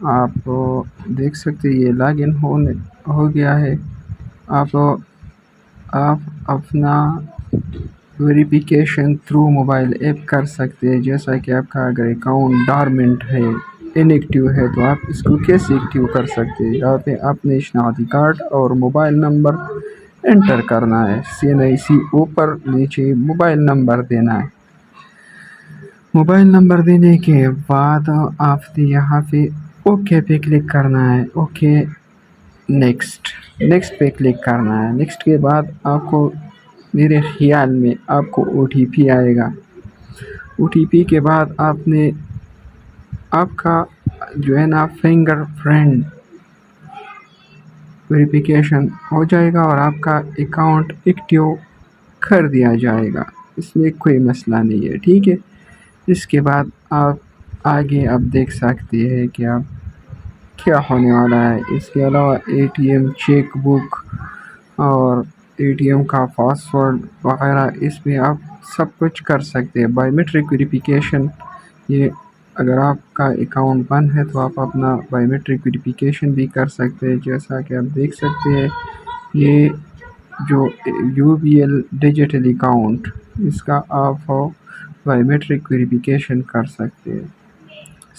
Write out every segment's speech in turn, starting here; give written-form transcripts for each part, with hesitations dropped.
آپ دیکھ سکتے یہ لاگ ان ہو گیا ہے۔ آپ آپ اپنا ویریفیکیشن تھرو موبائل ایپ کر سکتے ہیں، جیسا کہ آپ کا اگر اکاؤنٹ ڈارمنٹ ہے، ان ایکٹیو ہے، تو آپ اس کو کیسے ایکٹیو کر سکتے ہیں؟ یہاں پہ اپنے شناختی کارڈ اور موبائل نمبر انٹر کرنا ہے، CNIC اوپر نیچے موبائل نمبر دینا ہے۔ موبائل نمبر دینے کے بعد آپ نے یہاں پہ اوکے پہ کلک کرنا ہے، اوکے نیکسٹ پہ کلک کرنا ہے۔ نیکسٹ کے بعد آپ کو میرے خیال میں آپ کو OTP آئے گا۔ OTP کے بعد آپ کا جو ہے نا فنگر پرنٹ ویریفیکیشن ہو جائے گا اور آپ کا اکاؤنٹ ایکٹیو کر دیا جائے گا، اس میں کوئی مسئلہ نہیں ہے، ٹھیک ہے۔ اس کے بعد آپ آگے آپ دیکھ سکتے ہیں کہ آپ کیا ہونے والا ہے۔ اس کے علاوہ ATM چیک بک اور ATM کا پاسورڈ وغیرہ اس میں آپ سب کچھ کر سکتے ہیں۔ بائی میٹرک ویریفیکیشن، یہ اگر آپ کا اکاؤنٹ بند ہے تو آپ اپنا بائی میٹرک ویریفیکیشن بھی کر سکتے ہیں، جیسا کہ آپ دیکھ سکتے ہیں۔ یہ جو UBL ڈیجیٹل اکاؤنٹ، اس کا آپ بائی میٹرک ویریفیکیشن کر سکتے ہیں۔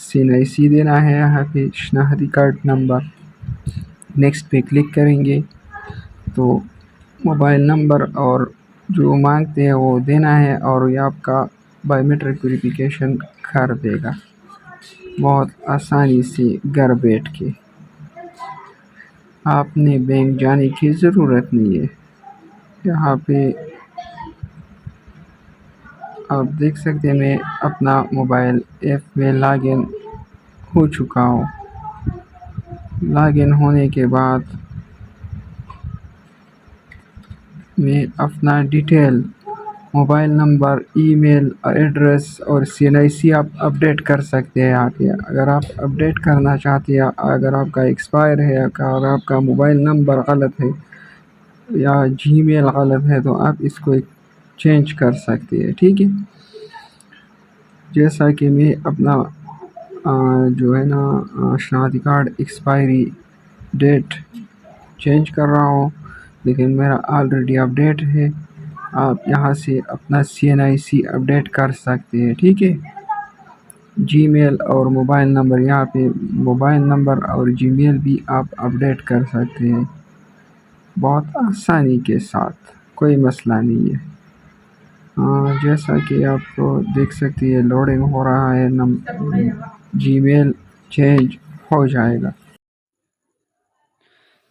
CNIC دینا ہے یہاں پہ، شناختی کارڈ نمبر۔ نیکسٹ پہ کلک کریں گے تو موبائل نمبر اور جو مانگتے ہیں وہ دینا ہے، اور یہ آپ کا بائی میٹرک ویریفیکیشن کر دے گا بہت آسانی سے گھر بیٹھ کے۔ آپ نے بینک جانے کی ضرورت نہیں ہے۔ یہاں پہ آپ دیکھ سکتے ہیں میں اپنا موبائل ایپ میں لاگ ان ہو چکا ہوں۔ لاگ ان ہونے کے بعد میں اپنا ڈیٹیل، موبائل نمبر، ای میل ایڈریس اور CNIC آپ اپڈیٹ کر سکتے ہیں یہاں پہ۔ اگر آپ اپڈیٹ کرنا چاہتے ہیں، اگر آپ کا ایکسپائر ہے، اگر آپ کا موبائل نمبر غلط ہے یا Gmail غلط ہے، تو آپ اس کو چینج کر سکتے ہیں، ٹھیک ہے۔ جیسا کہ میں اپنا جو ہے نا شناختی کارڈ ایکسپائری ڈیٹ چینج کر رہا ہوں، لیکن میرا آلریڈی اپڈیٹ ہے۔ آپ یہاں سے اپنا CNIC اپڈیٹ کر سکتے ہیں، ٹھیک ہے۔ Gmail اور موبائل نمبر، یہاں پہ موبائل نمبر اور Gmail بھی آپ اپڈیٹ کر سکتے ہیں بہت آسانی کے ساتھ، کوئی مسئلہ نہیں ہے۔ جیسا کہ آپ دیکھ سکتے ہیں لوڈنگ ہو رہا ہے، Gmail چینج ہو جائے گا۔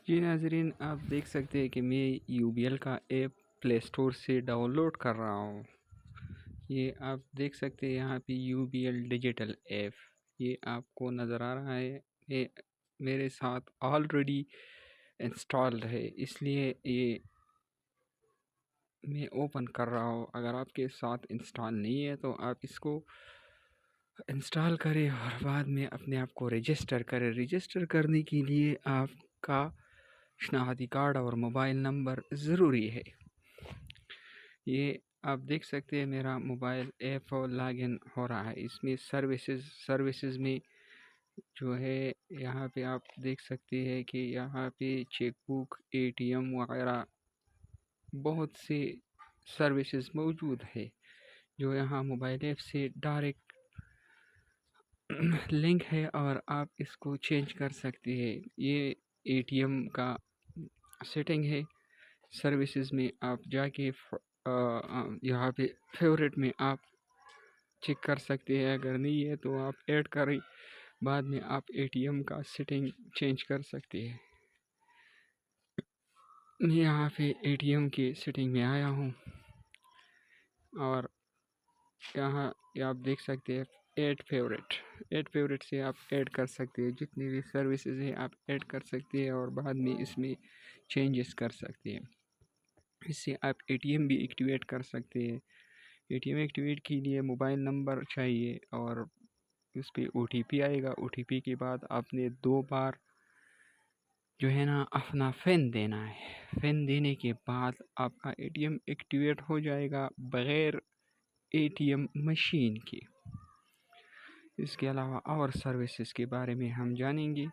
جی ناظرین، آپ دیکھ سکتے ہیں کہ میں UBL کا ایپ پلے اسٹور سے ڈاؤن لوڈ کر رہا ہوں۔ یہ آپ دیکھ سکتے ہیں یہاں پہ UBL ڈیجیٹل ایپ، یہ آپ کو نظر آ رہا ہے۔ یہ میرے ساتھ آلریڈی انسٹالڈ ہے، اس لیے یہ میں اوپن کر رہا ہوں۔ اگر آپ کے ساتھ انسٹال نہیں ہے تو آپ اس کو انسٹال کریں اور بعد میں اپنے آپ کو رجسٹر کریں۔ رجسٹر کرنے کے لیے آپ کا شناختی کارڈ اور موبائل نمبر ضروری ہے۔ یہ آپ دیکھ سکتے ہیں میرا موبائل ایپ لاگ ان ہو رہا ہے۔ اس میں سروسز میں جو ہے یہاں پہ آپ دیکھ سکتے ہیں کہ یہاں پہ چیک بک، ATM وغیرہ بہت سے سروسز موجود ہے، جو یہاں موبائل ایپ سے ڈائریکٹ لنک ہے اور آپ اس کو چینج کر سکتے ہیں۔ یہ ATM کا سیٹنگ ہے۔ سروسز میں آپ جا کے یہاں پہ فیورٹ میں آپ چیک کر سکتے ہیں، اگر نہیں ہے تو آپ ایڈ کریں، بعد میں آپ ATM کا سیٹنگ چینج کر سکتے ہیں۔ میں یہاں پہ ATM کی سیٹنگ میں آیا ہوں اور یہاں آپ دیکھ سکتے ہیں ایڈ فیورٹ سے آپ ایڈ کر سکتے ہیں، جتنی بھی سروسز ہیں آپ ایڈ کر سکتے ہیں اور بعد میں اس میں چینجز کر سکتے ہیں۔ اس سے آپ ATM بھی ایکٹیویٹ کر سکتے ہیں۔ ATM ایکٹیویٹ کے لیے موبائل نمبر چاہیے اور اس پہ OTP آئے گا۔ OTP کے بعد آپ نے 2 بار جو ہے نا اپنا پن دینا ہے۔ پن دینے کے بعد آپ کا ATM ایکٹیویٹ ہو جائے گا بغیر ATM مشین کے۔ اس کے علاوہ اور سروسز کے بارے میں ہم جانیں گے۔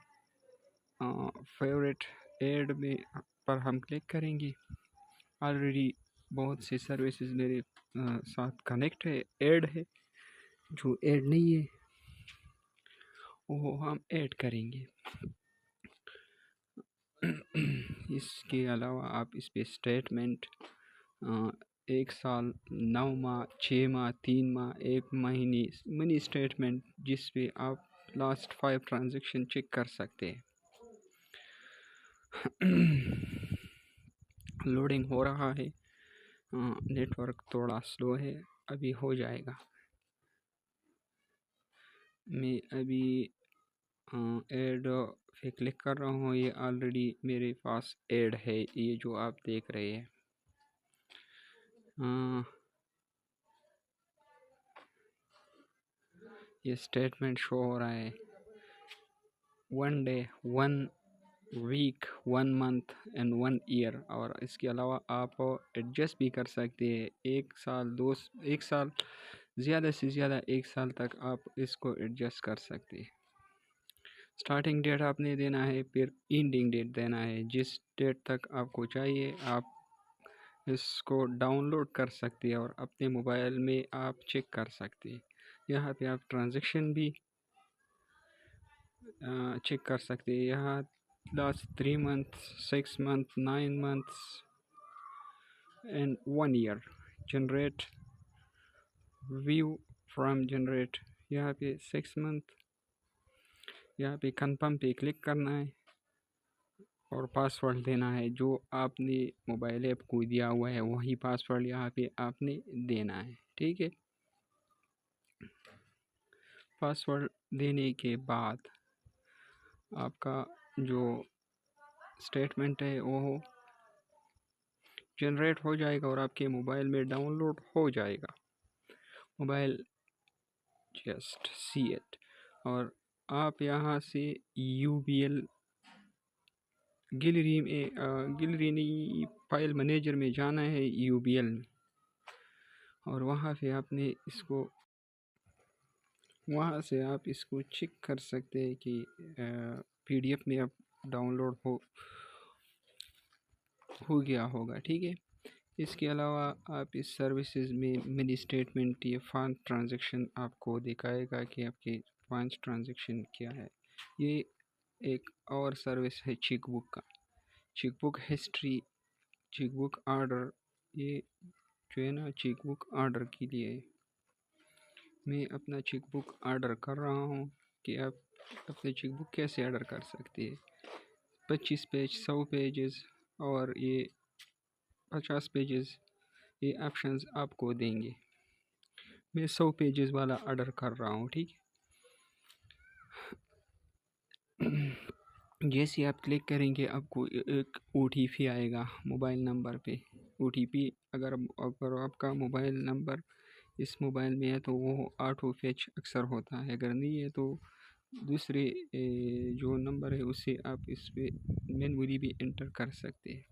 فیوریٹ ایڈ میں پر ہم کلک کریں گے۔ آلریڈی بہت سے سروسز میرے ساتھ کنیکٹ ہے، ایڈ ہے۔ جو ایڈ نہیں ہے وہ ہم ایڈ کریں گے۔ اس کے علاوہ آپ اس پہ اسٹیٹمنٹ 1 سال، 9 ماہ، 6 ماہ، 3 ماہ، 1 مہینے منی اسٹیٹمنٹ جس پہ آپ لاسٹ 5 ٹرانزیکشن چیک کر سکتے ہیں۔ لوڈنگ ہو رہا ہے، نیٹ ورک تھوڑا سلو ہے، ابھی ہو جائے گا۔ میں ابھی ایڈ پہ کلک کر رہا ہوں، یہ آلریڈی میرے پاس ایڈ ہے، یہ جو آپ دیکھ رہے ہیں۔ یہ اسٹیٹمنٹ شو ہو رہا ہے 1 day, 1 week, 1 month and 1 year, اور اس کے علاوہ آپ ایڈجسٹ بھی کر سکتے ہیں۔ 1 سال، 1 سال، زیادہ سے زیادہ 1 سال تک آپ اس کو ایڈجسٹ کر سکتے ہیں۔ اسٹارٹنگ ڈیٹ آپ نے دینا ہے، پھر اینڈنگ ڈیٹ دینا ہے۔ جس ڈیٹ تک آپ کو چاہیے آپ اس کو ڈاؤن لوڈ کر سکتے ہیں اور اپنے موبائل میں آپ چیک کر سکتے ہیں۔ یہاں پہ آپ ٹرانزیکشن بھی چیک کر سکتے ہیں۔ یہاں last 3 months، 6 months، 9 months and 1 year، generate view from generate, یہاں پہ 6 month، یہاں پہ کنفرم پہ کلک کرنا ہے اور پاسورڈ دینا ہے۔ جو آپ نے موبائل ایپ کو دیا ہوا ہے وہی پاسورڈ یہاں پہ آپ نے دینا ہے، ٹھیک ہے۔ پاسورڈ دینے کے بعد آپ کا جو اسٹیٹمنٹ ہے وہ جنریٹ ہو جائے گا اور آپ کے موبائل میں ڈاؤن لوڈ ہو جائے گا۔ موبائل جسٹ سی اٹ، اور آپ یہاں سے یو بی ایل گیلری نہیں، فائل مینیجر میں جانا ہے، یو بی ایل میں، اور وہاں سے آپ نے وہاں سے آپ اس کو چیک کر سکتے ہیں کہ پی ڈی ایف میں اب ڈاؤن لوڈ ہو گیا ہوگا، ٹھیک ہے۔ اس کے علاوہ آپ اس سروسز میں منی اسٹیٹمنٹ، یہ فنڈ ٹرانزیکشن آپ کو دکھائے گا کہ آپ کے فنڈ ٹرانزیکشن کیا ہے۔ یہ ایک اور سروس ہے چیک بک کا، cheque book history, cheque book order. یہ جو ہے نا چیک بک آرڈر کے لیے میں اپنا چیک بک آرڈر کر رہا ہوں کہ آپ اپنے چیک بک کیسے آرڈر کر سکتے ہیں۔ 25 پیج، 100 پیجز اور یہ 50 پیجز، یہ آپشنز آپ کو دیں گے۔ میں 100 پیجز والا آرڈر کر رہا ہوں، ٹھیک ہے۔ جیسے آپ کلک کریں گے آپ کو ایک او ٹی پی آئے گا موبائل نمبر پہ۔ او ٹی پی اگر آپ کا موبائل نمبر اس موبائل میں ہے تو وہ آٹو فیچ اکثر ہوتا ہے، اگر نہیں ہے تو دوسرے جو نمبر ہے اسے آپ اس پہ مینولی بھی انٹر کر سکتے ہیں۔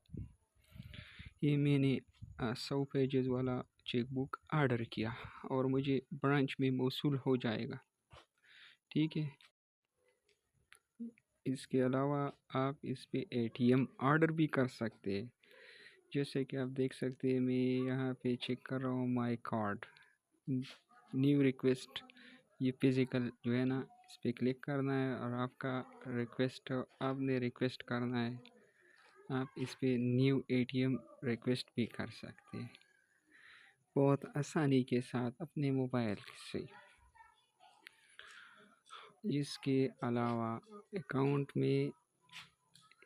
یہ میں نے 100 پیجز والا چیک بک آرڈر کیا اور مجھے برانچ میں موصول ہو جائے گا، ٹھیک ہے۔ اس کے علاوہ آپ اس پہ اے ٹی ایم آرڈر بھی کر سکتے ہیں، جیسے کہ آپ دیکھ سکتے ہیں۔ میں یہاں پہ چیک کر رہا ہوں مائی کارڈ، نیو ریکویسٹ، یہ فزیکل جو ہے نا اس پہ کلک کرنا ہے اور آپ کا ریکویسٹ آپ نے ریکویسٹ کرنا ہے۔ آپ اس پہ new A T M request بھی کر سکتے ہیں بہت آسانی کے ساتھ اپنے موبائل سے۔ اس کے علاوہ اکاؤنٹ میں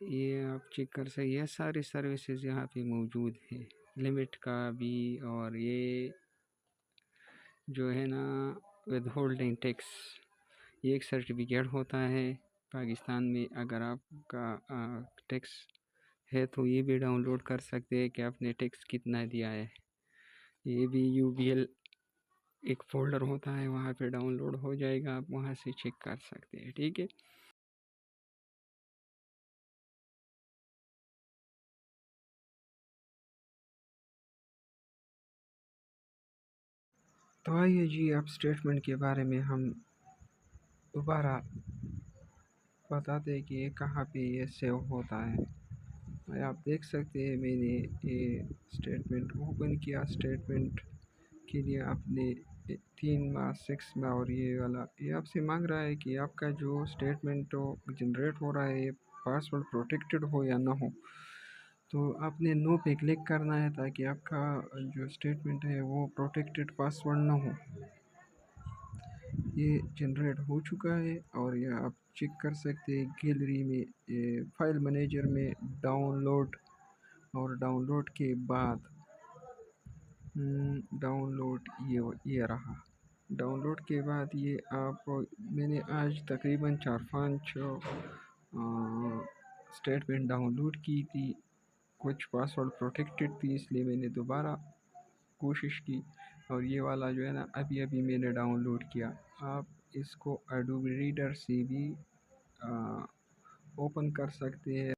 یہ آپ چیک کر سکتے، یہ سارے سروسز یہاں پہ موجود ہیں، لمٹ کا بھی، اور یہ جو ہے نا ود ہولڈنگ ٹیکس، یہ ایک سرٹیفکیٹ ہوتا ہے پاکستان میں۔ اگر آپ کا ٹیکس ہے تو یہ بھی ڈاؤن لوڈ کر سکتے ہیں کہ آپ نے ٹیکس کتنا دیا ہے۔ یہ بھی یو بی ایل ایک فولڈر ہوتا ہے، وہاں پہ ڈاؤن لوڈ ہو جائے گا، آپ وہاں سے چیک کر سکتے ہیں، ٹھیک ہے۔ تو آئیے جی اب اسٹیٹمنٹ کے بارے میں ہم دوبارہ بتاتے ہیں کہ یہ کہاں پہ یہ سیو ہوتا ہے۔ اور آپ دیکھ سکتے ہیں میں نے یہ اسٹیٹمنٹ اوپن کیا، اسٹیٹمنٹ کے لیے آپ نے 3 ماہ 6 ماہ اور یہ والا یہ آپ سے مانگ رہا ہے کہ آپ کا جو اسٹیٹمنٹ جنریٹ ہو رہا ہے یہ پاسورڈ پروٹیکٹڈ ہو یا نہ ہو۔ تو آپ نے نو پہ کلک کرنا ہے تاکہ آپ کا جو اسٹیٹمنٹ ہے وہ پروٹیکٹڈ پاسورڈ نہ ہو۔ یہ جنریٹ ہو چکا ہے اور یہ آپ چیک کر سکتے ہیں گیلری میں، فائل مینیجر میں ڈاؤن لوڈ، اور ڈاؤن لوڈ کے بعد ڈاؤن لوڈ یہ رہا۔ ڈاؤن لوڈ کے بعد یہ آپ میں نے آج تقریباً 4-5 اسٹیٹمنٹ ڈاؤن لوڈ کی تھی، کچھ پاسورڈ پروٹیکٹڈ تھی، اس لیے میں نے دوبارہ کوشش کی، اور یہ والا جو ہے نا ابھی میں نے ڈاؤن لوڈ کیا۔ آپ اس کو ایڈوبی ریڈر سے بھی اوپن کر سکتے ہیں۔